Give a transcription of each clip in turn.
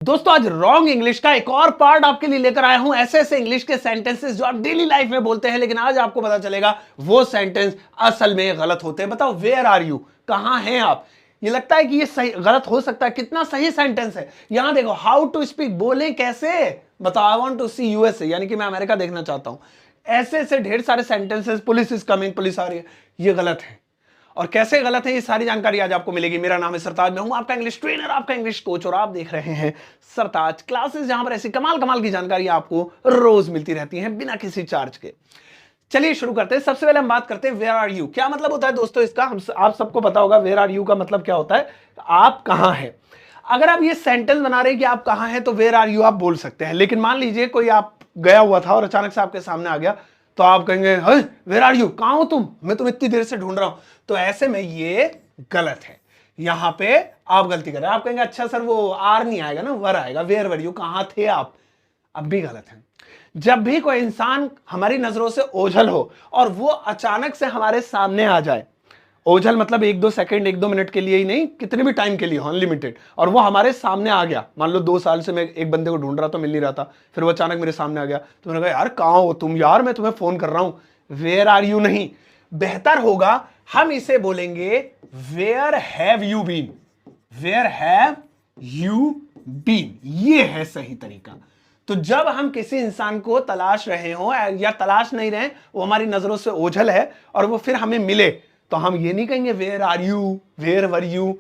दोस्तों आज wrong English का एक और पार्ट आपके लिए लेकर आया हूं। ऐसे ऐसे इंग्लिश के सेंटेंसेस जो आप डेली लाइफ में बोलते हैं, लेकिन आज आपको पता चलेगा वो सेंटेंस असल में गलत होते हैं। बताओ, वेयर आर यू, कहां हैं आप। ये लगता है कि ये सही गलत हो सकता है, कितना सही सेंटेंस है। यहां देखो, हाउ टू स्पीक, बोले कैसे। बताओ, I want to see USA, यानी कि मैं अमेरिका देखना चाहता हूं। ऐसे ऐसे ढेर सारे sentences, police is coming, police आ रही है, ये गलत है। और कैसे गलत है, ये सारी जानकारी आज आपको मिलेगी। मेरा नाम है सरताज, मैं हूं आपका इंग्लिश ट्रेनर, आपका इंग्लिश कोच, और आप देख रहे हैं सरताज क्लासेस, जहां पर ऐसी कमाल कमाल की जानकारी आपको रोज मिलती रहती है बिना किसी चार्ज के। चलिए शुरू करते हैं। सबसे पहले हम बात करते हैं वेयर आर यू। क्या मतलब होता है दोस्तों इसका, आप सबको पता होगा वेयर आर यू का मतलब क्या होता है, आप कहां हैं। अगर आप ये सेंटेंस बना रहे हैं कि आप कहां हैं, तो वेयर आर यू आप बोल सकते हैं। लेकिन मान लीजिए कोई आप गया हुआ था और अचानक से आपके सामने आ गया, तो आप कहेंगे वेयर आर यू, कहां हो तुम, मैं तुम्हें इतनी देर से ढूंढ रहा हूं। तो ऐसे में ये गलत है, यहां पे आप गलती कर रहे हैं। आप कहेंगे अच्छा सर वो आर नहीं आएगा ना, वर आएगा, वेयर वर यू, कहां थे आप। अब भी गलत है। जब भी कोई इंसान हमारी नजरों से ओझल हो और वो अचानक से हमारे सामने आ जाए, ओझल मतलब 1-2 सेकंड 1-2 मिनट के लिए ही नहीं, कितने भी टाइम के लिए हो, अनलिमिटेड, और वो हमारे सामने आ गया। मान लो 2 साल से मैं एक बंदे को ढूंढ रहा था, मिल नहीं रहा था, फिर वो अचानक मेरे सामने आ गया, तो मैंने कहा यार कहां हो तुम, यार मैं तुम्हें फोन कर रहा हूं। वेयर आर यू नहीं, बेहतर होगा हम इसे बोलेंगे where have you been, where have you been, ये है सही तरीका। तो जब हम किसी इंसान को तलाश रहे हो या तलाश नहीं रहे, वो हमारी नजरों से ओझल है और वो फिर हमें मिले, तो हम ये नहीं कहेंगे where are you, where were you,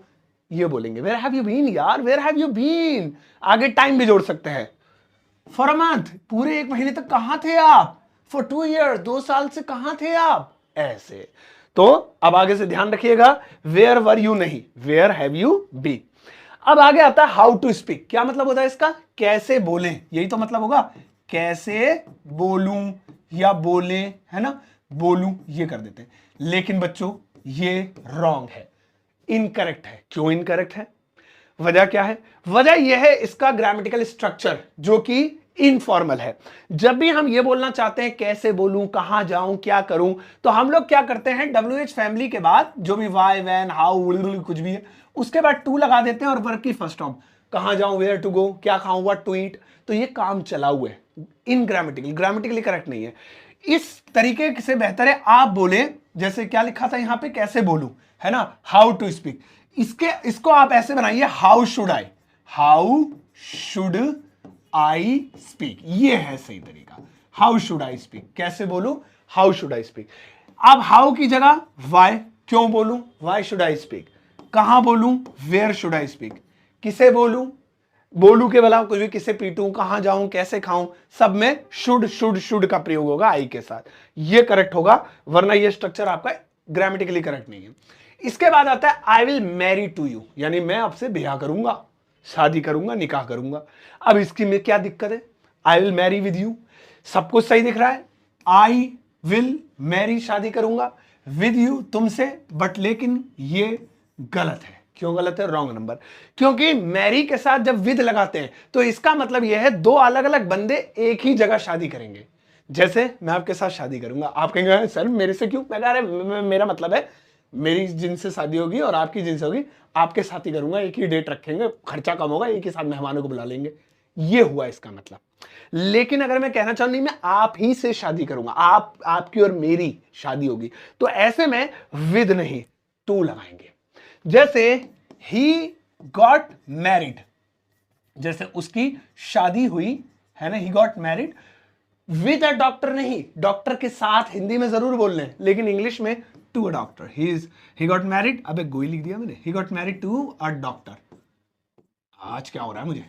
ये बोलेंगे वेयर हैव यू बीन। यार वेयर हैव यू बीन, आगे टाइम भी जोड़ सकते हैं। फॉर अ मंथ, पूरे 1 महीने तक कहां थे आप। फॉर 2 ईयर, 2 साल से कहां थे आप, ऐसे। तो अब आगे से ध्यान रखिएगा, वेयर वर यू नहीं, वेयर हैव यू बीन। अब आगे आता है हाउ टू स्पीक। क्या मतलब होता है इसका, कैसे बोलें, यही तो मतलब होगा, कैसे बोलूं या बोले, है ना, बोलूं ये कर देते हैं। लेकिन बच्चों ये रॉन्ग है, इनकरेक्ट है। क्यों इनकरेक्ट है, वजह क्या है, वजह यह है इसका ग्रामेटिकल स्ट्रक्चर जो कि इनफॉर्मल है। जब भी हम ये बोलना चाहते हैं कैसे बोलूं, कहां जाऊं, क्या करूं, तो हम लोग क्या करते हैं, WH फैमिली के बाद जो भी वाई, वैन, हाउ, कुछ भी है, उसके बाद टू लगा देते हैं और वर्ब की फर्स्ट फॉर्म, कहां जाऊं, वेयर टू गो, क्या खाऊं, व्हाट टू ईट। तो ये काम चला हुआ है, इन ग्रामेटिकली करेक्ट नहीं है। इस तरीके से बेहतर है आप बोले, जैसे क्या लिखा था यहां पे, कैसे बोलूं, है ना, हाउ टू स्पीक। इसको आप ऐसे बनाइए, हाउ शुड आई स्पीक, ये है सही तरीका। हाउ शुड आई स्पीक, कैसे बोलूं, हाउ शुड आई स्पीक। अब हाउ की जगह वाई, क्यों बोलूं, वाई शुड आई स्पीक। कहां बोलूं, वेयर शुड आई स्पीक। किसे बोलूं, बोलू के भला कुछ भी, किसे पीटूं, कहां जाऊं, कैसे खाऊं, सब में शुड का प्रयोग होगा आई के साथ, ये करेक्ट होगा, वरना ये स्ट्रक्चर आपका ग्रामेटिकली करेक्ट नहीं है। इसके बाद आता है I will marry to you, यानी मैं आपसे ब्याह करूंगा, शादी करूंगा, निकाह करूंगा। अब इसकी में क्या दिक्कत है, I will Mary with you, सब कुछ सही दिख रहा है। आई विल मैरी, शादी करूंगा, विद यू, तुमसे, बट लेकिन ये गलत है। क्यों गलत है, रॉन्ग नंबर। क्योंकि मैरी के साथ जब विद लगाते हैं तो इसका मतलब यह है दो अलग अलग बंदे एक ही जगह शादी करेंगे। जैसे मैं आपके साथ शादी करूंगा, आप कहेंगे सर मेरे से क्यों, मैं कह रहा मेरा मतलब है मेरी जिनसे शादी होगी और आपकी जिनसे होगी, आपके साथ ही करूंगा, एक ही डेट रखेंगे, खर्चा कम होगा, एक ही साथ मेहमानों को बुला लेंगे, ये हुआ इसका मतलब। लेकिन अगर मैं कहना चाहूं नहीं, मैं आप ही से शादी करूंगा, आपकी और मेरी शादी होगी, तो ऐसे में विद नहीं टू लगाएंगे। जैसे ही गॉट मैरिड, जैसे उसकी शादी हुई, है ना, ही got married with a doctor, नहीं, डॉक्टर के साथ हिंदी में जरूर बोल लें, लेकिन इंग्लिश में to a doctor. He got married, अब एक गोई लिख दिया मैंने, he got married to a doctor. आज क्या हो रहा है मुझे,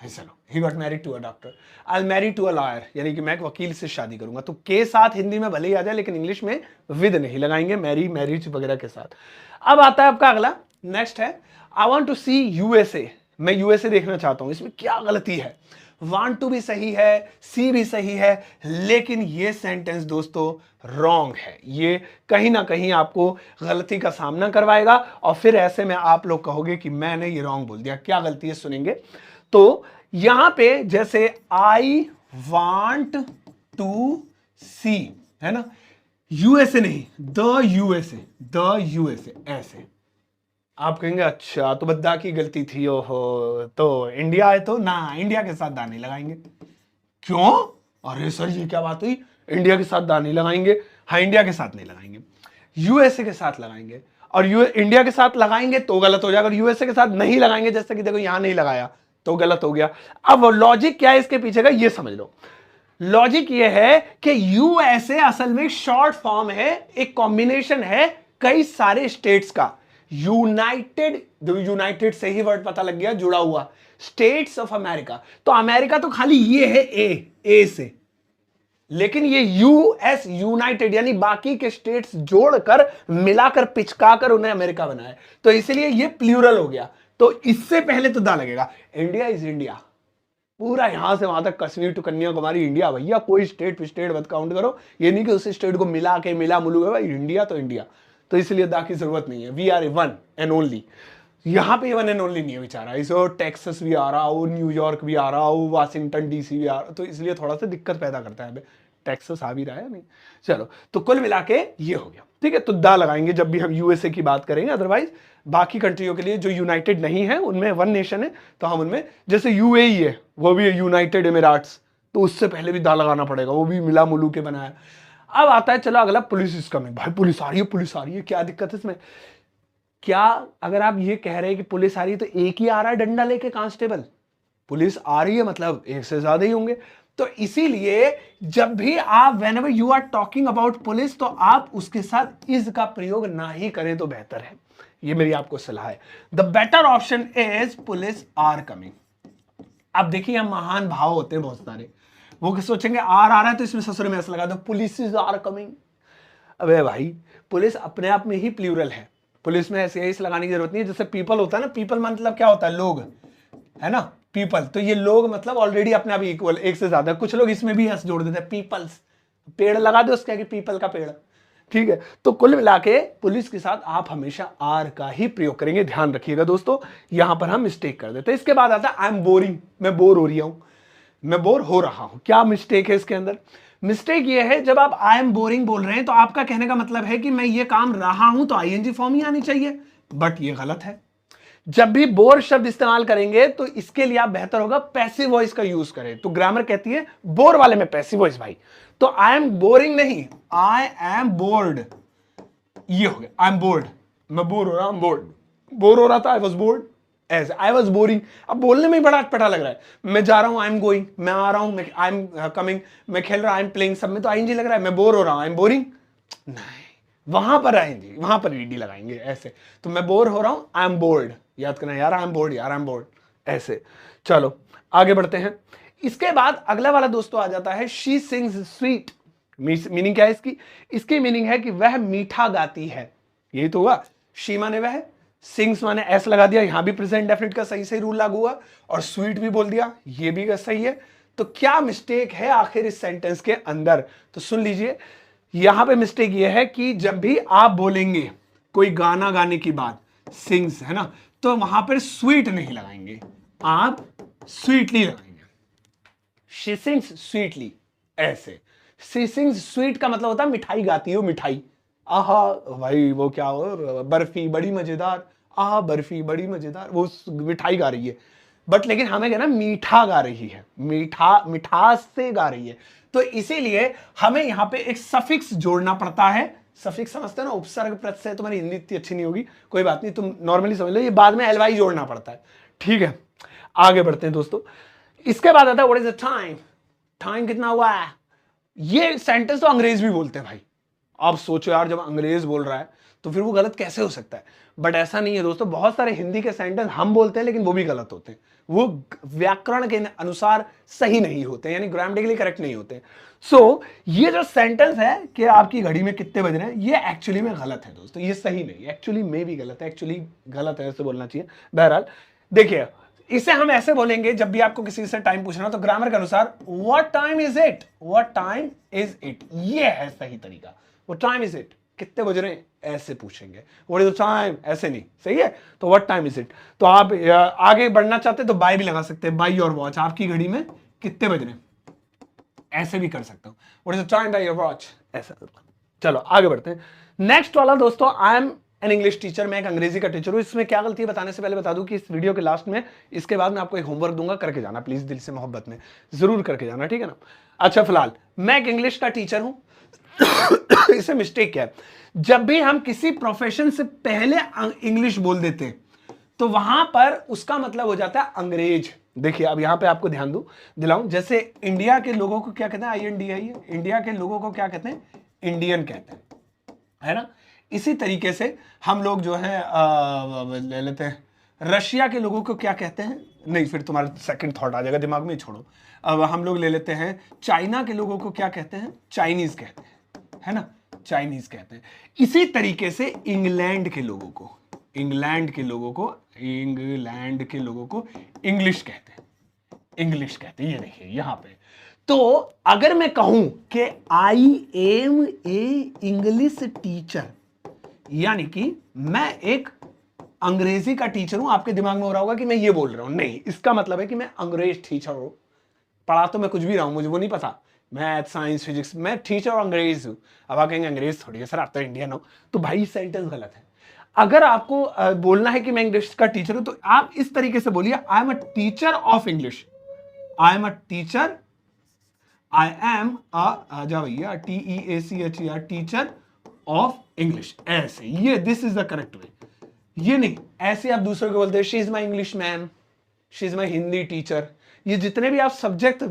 चलो, he got married to a doctor. I will marry to a lawyer, यानी कि मैं एक वकील से शादी करूंगा। तो के साथ हिंदी में भले ही आ जाए, लेकिन इंग्लिश में विद नहीं लगाएंगे, मैरी, मैरिज वगैरह के साथ। अब आता है आपका अगला, नेक्स्ट है I want to see USA, मैं यूएसए देखना चाहता हूं। इसमें क्या गलती है, वांट टू भी सही है, सी भी सही है, लेकिन ये सेंटेंस दोस्तों रॉन्ग है। ये कहीं ना कहीं आपको गलती का सामना करवाएगा और फिर ऐसे में आप लोग कहोगे कि मैंने ये रॉन्ग बोल दिया। क्या गलती है सुनेंगे। तो यहां पे जैसे आई वांट टू सी, है ना, यूएसए नहीं, द यूएसए, द यूएसए, ऐसे आप कहेंगे अच्छा तो बद्दा की गलती थी, ओहो तो इंडिया है तो ना, इंडिया के साथ दानी लगाएंगे। क्यों? अरे सर ये क्या बात हुई, इंडिया के साथ दानी लगाएंगे? हाँ इंडिया के साथ नहीं लगाएंगे, यूएसए के साथ लगाएंगे। और इंडिया के साथ लगाएंगे तो गलत हो जाएगा, यूएसए के साथ नहीं लगाएंगे, जैसे कि देखो यहां नहीं लगाया तो गलत हो गया। अब लॉजिक क्या है इसके पीछे का, ये समझ लो। लॉजिक ये है कि यूएसए असल में शॉर्ट फॉर्म है, एक कॉम्बिनेशन है कई सारे स्टेट्स का। यूनाइटेड, यूनाइटेड से ही वर्ड पता लग गया, जुड़ा हुआ, स्टेट्स ऑफ अमेरिका। तो अमेरिका तो खाली ये है ए से, लेकिन ये यूएस यूनाइटेड यानी बाकी के स्टेट्स जोड़कर मिलाकर पिचकाकर उन्हें अमेरिका बनाया, तो इसलिए ये प्लूरल हो गया। तो इससे पहले तो दा लगेगा, इंडिया इज इंडिया, पूरा यहां से वहां तक, कश्मीर टू कन्याकुमारी इंडिया भैया, कोई स्टेट स्टेट मत काउंट करो। ये नहीं कि उस स्टेट को मिला के मिला मुलू है भाई, इंडिया तो इंडिया। तो इसलिए दा की जरूरत नहीं है, we are one and only. यहाँ पे वन एंड ओनली नहीं है बेचारा, इसे टेक्सास भी आ रहा हो, न्यूयॉर्क भी आ रहा हो, वाशिंगटन डीसी भी आ रहा हो, तो इसलिए थोड़ा सा दिक्कत पैदा करता है। टेक्सास आ भी रहा है नहीं, चलो तो कुल मिला के ये हो गया, ठीक है। तो दा लगाएंगे जब भी हम यूएसए की बात करेंगे, अदरवाइज बाकी कंट्रियों के लिए जो यूनाइटेड नहीं है उनमें वन नेशन है, तो हम उनमें, जैसे यूएई है वो भी यूनाइटेड एमिरेट्स, तो उससे पहले भी दा लगाना पड़ेगा, वो भी मिला मुलू के बनाया। अब आता है चलो अगला, पुलिस इज कमिंग। भाई पुलिस आ रही है, पुलिस आ रही है, क्या दिक्कत है इसमें? क्या अगर आप ये कह रहे हैं कि पुलिस आ रही है तो एक ही आ रहा है डंडा लेके कांस्टेबल? पुलिस आ रही है मतलब एक से ज्यादा ही होंगे। तो इसीलिए जब भी आप whenever you are talking about police, तो आप उसके साथ इज का प्रयोग ना ही करें तो बेहतर है, ये मेरी आपको सलाह है। The better option is police are coming. अब देखिए हम महान भाव होते हैं बहुत सारे, वो सोचेंगे आर आ रहा है तो इसमें ससुर में ऐसा लगा दो, पुलिस इज आर कमिंग। अबे भाई पुलिस अपने आप में ही प्लूरल है, पुलिस में ऐसे इस लगाने की जरूरत नहीं है। जैसे पीपल होता है ना, पीपल मतलब क्या होता है, लोग, है ना, पीपल, तो ये लोग मतलब ऑलरेडी अपने आप इक्वल, एक से ज्यादा। कुछ लोग इसमें भी एस जोड़ देते हैं, पीपल्स, पेड़ लगा दो उसके आगे पीपल का पेड़, ठीक है। तो कुल मिला के पुलिस के साथ आप हमेशा आर का ही प्रयोग करेंगे, ध्यान रखिएगा दोस्तों, यहां पर हम मिस्टेक कर देते हैं। इसके बाद आता है आई एम बोरिंग, मैं बोर हो रही हूं, मैं बोर हो रहा हूं। क्या मिस्टेक है इसके अंदर? मिस्टेक ये है जब आप आई एम बोरिंग बोल रहे हैं तो आपका कहने का मतलब है कि मैं ये काम रहा हूं तो आईएनजी फॉर्म ही आनी चाहिए, बट ये गलत है। जब भी बोर शब्द इस्तेमाल करेंगे तो इसके लिए आप बेहतर होगा पैसिव वॉइस का यूज करें। तो ग्रामर कहती है बोर वाले में पैसिव वॉइस भाई, तो आई एम बोरिंग नहीं, आई एम बोर्ड, ये हो गया, आई एम बोर्ड, मैं बोर हो रहा हूं, बोर्ड, बोर हो रहा था, I was bored, as I was boring. अब बोलने में बड़ा अटपटा लग रहा है, मैं जा रहा हूं आई एम गोइंग, मैं आ रहा हूं आई एम कमिंग, मैं खेल रहा आई एम प्लेइंग, सब में तो आईएनजी लग रहा है, मैं बोर हो रहा हूं आई एम बोरिंग, नहीं, वहां पर आएंगे, वहां पर ईडी लगाएंगे ऐसे। तो मैं बोर हो रहा हूं आई एम बोर्ड, याद करना यार, आई एम बोर्ड, यार आई एम बोर्ड, ऐसे। चलो आगे बढ़ते हैं। इसके बाद अगला वाला दोस्तों आ जाता है शी सिंग्स स्वीट। मीनिंग क्या है इसकी? इसकी मीनिंग है कि वह मीठा गाती है, यही तो हुआ। शी माने वह, सिंग्स माने एस लगा दिया, यहां भी प्रेजेंट डेफिनिट का सही सही रूल लागू हुआ, और स्वीट भी बोल दिया, ये भी सही है। तो क्या मिस्टेक है आखिर इस सेंटेंस के अंदर? तो सुन लीजिए, यहां पे मिस्टेक ये है कि जब भी आप बोलेंगे कोई गाना गाने की बात, सिंग्स है ना, तो वहां पर स्वीट नहीं लगाएंगे, आप स्वीटली लगाएंगे। शी सिंग्स स्वीटली, ऐसे। शी सिंग्स स्वीट का मतलब होता है मिठाई गाती हो, मिठाई, आहा भाई वो क्या हो, बर्फी बड़ी मजेदार, आहा बर्फी बड़ी मजेदार, वो मिठाई गा रही है, बट लेकिन हमें कहना मीठा गा रही है, मीठा, मिठास से गा रही है। तो इसीलिए हमें यहां पे एक सफिक्स जोड़ना पड़ता है। सफिक्स समझते हो ना, उपसर्ग प्रत्यय, तुम्हारी हिंदी इतनी अच्छी नहीं होगी, कोई बात नहीं, तुम नॉर्मली समझ लो, ये बाद में एलवाई जोड़ना पड़ता है, ठीक है। आगे बढ़ते हैं दोस्तों। इसके बाद आता है what is the time, time कितना हुआ है। ये सेंटेंस तो अंग्रेज भी बोलते हैं भाई, आप सोचो यार, जब अंग्रेज बोल रहा है तो फिर वो गलत कैसे हो सकता है? बट ऐसा नहीं है दोस्तों, बहुत सारे हिंदी के सेंटेंस हम बोलते हैं लेकिन वो भी गलत होते हैं, वो व्याकरण के अनुसार सही नहीं होते, यानी ग्रामेटिकली करेक्ट नहीं होते। सो ये जो सेंटेंस है कि आपकी घड़ी में कितने बज रहे हैं, ये एक्चुअली में गलत है दोस्तों, ये सही नहीं, एक्चुअली में भी गलत है, एक्चुअली गलत है, ऐसे बोलना चाहिए। बहरहाल देखिए, इसे हम ऐसे बोलेंगे जब भी आपको किसी से टाइम पूछना हो तो ग्रामर के अनुसार what time is it, what time is it, ये है सही तरीका। व्हाट टाइम इज इट, कितने बज रहे हैं, ऐसे पूछेंगे। व्हाट इज द टाइम, ऐसे नहीं, सही है। तो व्हाट टाइम इज इट, तो आप आगे बढ़ना चाहते तो बाय भी लगा सकते हैं, बाय योर वॉच, आपकी घड़ी में कितने बज रहे हैं, ऐसे भी कर सकता हूं। What is the time by your watch, ऐसा। चलो आगे बढ़ते हैं। नेक्स्ट वाला दोस्तों, I am an English teacher, मैं एक अंग्रेजी का टीचर हूं। इसमें क्या गलती है बताने से पहले बता दूं कि इस वीडियो के लास्ट में, इसके बाद मैं आपको एक होमवर्क दूंगा, करके जाना प्लीज, दिल से मोहब्बत में जरूर करके जाना, ठीक है ना। अच्छा, फिलहाल मैं एक इंग्लिश का टीचर हूं। इसे मिस्टेक क्या है, जब भी हम किसी प्रोफेशन से पहले इंग्लिश बोल देते हैं तो वहां पर उसका मतलब हो जाता है अंग्रेज। देखिए अब यहां पे आपको ध्यान दिलाऊं, जैसे इंडिया के लोगों को क्या कहते हैं, INDIA, इंडिया के लोगों को क्या कहते हैं, इंडियन कहते हैं, है ना। इसी तरीके से हम लोग जो है ले लेते हैं, रशिया के लोगों को क्या कहते हैं, नहीं फिर तुम्हारा सेकंड थॉट आ जाएगा दिमाग में, छोड़ो। अब हम लोग ले लेते हैं, चाइना के लोगों को क्या कहते हैं, चाइनीज कहते हैं, है ना, चाइनीज कहते हैं। इसी तरीके से इंग्लैंड के लोगों को इंग्लिश कहते हैं, इंग्लिश कहते हैं। ये देखिए यहां पे, तो अगर मैं कहूं कि I am a English teacher, यानी कि मैं एक अंग्रेजी का टीचर हूं, आपके दिमाग में हो रहा होगा कि मैं ये बोल रहा हूं, नहीं, इसका मतलब है कि मैं अंग्रेज टीचर हूं। पढ़ा तो मैं कुछ भी रहा हूं, मुझे वो नहीं पता, मैथ साइंस फिजिक्स, मैं टीचर और अंग्रेज हूं। अब आप कहेंगे अंग्रेज थोड़ी है सर, आप तो इंडियन हो, तो भाई सेंटेंस गलत है। अगर आपको बोलना है कि मैं इंग्लिश का टीचर हूं, तो आप इस तरीके से बोलिए, I am a teacher of English, I am a teacher, I am आजा भैया TEACHER, टीचर ऑफ इंग्लिश, ऐसे, ये this is the correct way. ये नहीं ऐसे आप दूसरों को बोलते हैं, she is my English ma'am, she is my Hindi teacher. ये जितने भी आप सब्जेक्ट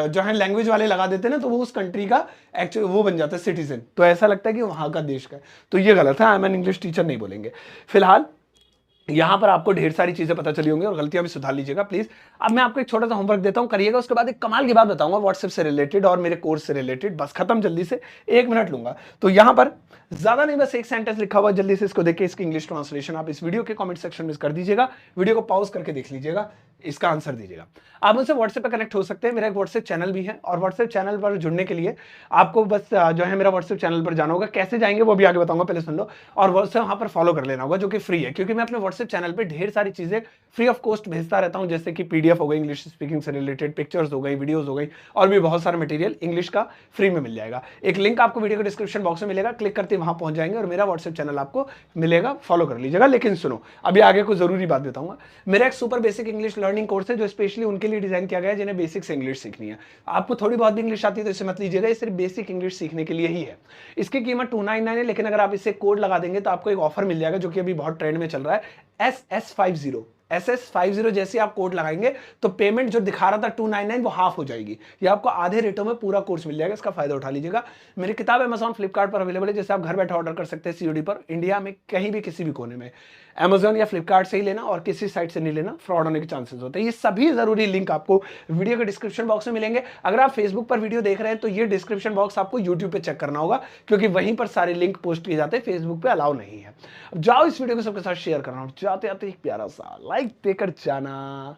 जो है लैंग्वेज वाले लगा देते हैं ना, तो वो उस कंट्री का एक्चुअली वो बन जाता है सिटीजन, तो ऐसा लगता है कि वहां का देश का है, तो ये गलत है, I am an English teacher नहीं बोलेंगे। फिलहाल यहां पर आपको ढेर सारी चीजें पता चली होंगी और गलतियां भी सुधार लीजिएगा प्लीज। अब मैं आपको एक छोटा सा होमवर्क देता हूं, करिएगा, उसके बाद एक कमाल की बात बताऊंगा व्हाट्सएप से रिलेटेड और मेरे कोर्स से रिलेटेड, बस खत्म, जल्दी से 1 मिनट लूंगा। तो यहां पर ज्यादा नहीं, बस एक सेंटेंस लिखा हुआ, जल्दी से इसको देखिए, इसकी इंग्लिश ट्रांसलेशन आप इस वीडियो के कमेंट सेक्शन में कर दीजिएगा, वीडियो को पॉज करके देख लीजिएगा, इसका आंसर दीजिएगा। आप मुझसे व्हाट्सएप पर कनेक्ट हो सकते हैं, मेरा एक व्हाट्सएप चैनल भी है, और व्हाट्सएप चैनल पर जुड़ने के लिए आपको बस जो है मेरा व्हाट्सएप चैनल पर जाना होगा, कैसे जाएंगे वो भी आगे बताऊंगा, पहले सुन लो, और व्हाट्सएप वहां पर फॉलो कर लेना होगा, जो कि फ्री है, क्योंकि मैं अपने व्हाट्सएप चैनल पर ढेर सारी चीजें फ्री ऑफ कॉस्ट भेजता रहता हूं, जैसे कि PDF हो गई इंग्लिश स्पीकिंग से रिलेटेड, पिक्चर्स हो गई, वीडियोस हो गई, और भी बहुत सारा मटेरियल इंग्लिश का फ्री में मिल जाएगा। एक लिंक आपको वीडियो के डिस्क्रिप्शन बॉक्स में मिलेगा, क्लिक करते वहां पहुंच जाएंगे और मेरा व्हाट्सएप चैनल आपको मिलेगा, फॉलो कर लीजिएगा। लेकिन सुनो, अभी आगे को जरूरी बात बताऊंगा, मेरा एक super basic English learning course है, जो स्पेशली उनके लिए डिजाइन किया गया है जिन्हें बेसिक से इंग्लिश सीखनी है। आपको थोड़ी बहुत भी इंग्लिश आती है तो इसे मत लीजिएगा, ये सिर्फ बेसिक इंग्लिश सीखने के लिए ही है। इसकी कीमत 299 है, लेकिन अगर आप इसे कोड लगा देंगे तो आपको एक ऑफर मिल जाएगा, जो कि अभी बहुत ट्रेंड में चल रहा है, SS50 जैसे आप कोड लगाएंगे तो पेमेंट जो दिखा रहा था 299 वो हाफ हो जाएगी, ये आपको आधे रेटों में पूरा कोर्स मिल जाएगा, इसका फायदा उठा लीजिएगा। मेरी किताब Amazon फ्लिपकार्ट पर अवेलेबल है, जैसे आप घर बैठे ऑर्डर कर सकते हैं COD पर, इंडिया में कहीं भी किसी भी कोने में। Amazon या फ्लिपकार्ट से ही लेना और किसी साइट से नहीं लेना, फ्रॉड होने के चांसेस होते हैं। ये सभी जरूरी लिंक आपको वीडियो के डिस्क्रिप्शन बॉक्स में मिलेंगे। अगर आप फेसबुक पर वीडियो देख रहे हैं तो ये डिस्क्रिप्शन बॉक्स आपको यूट्यूब पे चेक करना होगा, क्योंकि वहीं पर सारे लिंक पोस्ट किए जाते हैं, फेसबुक पे अलाउ नहीं है। अब जाओ इस वीडियो को सबके साथ शेयर करना, जाते आते एक प्यारा सा लाइक देकर जाना।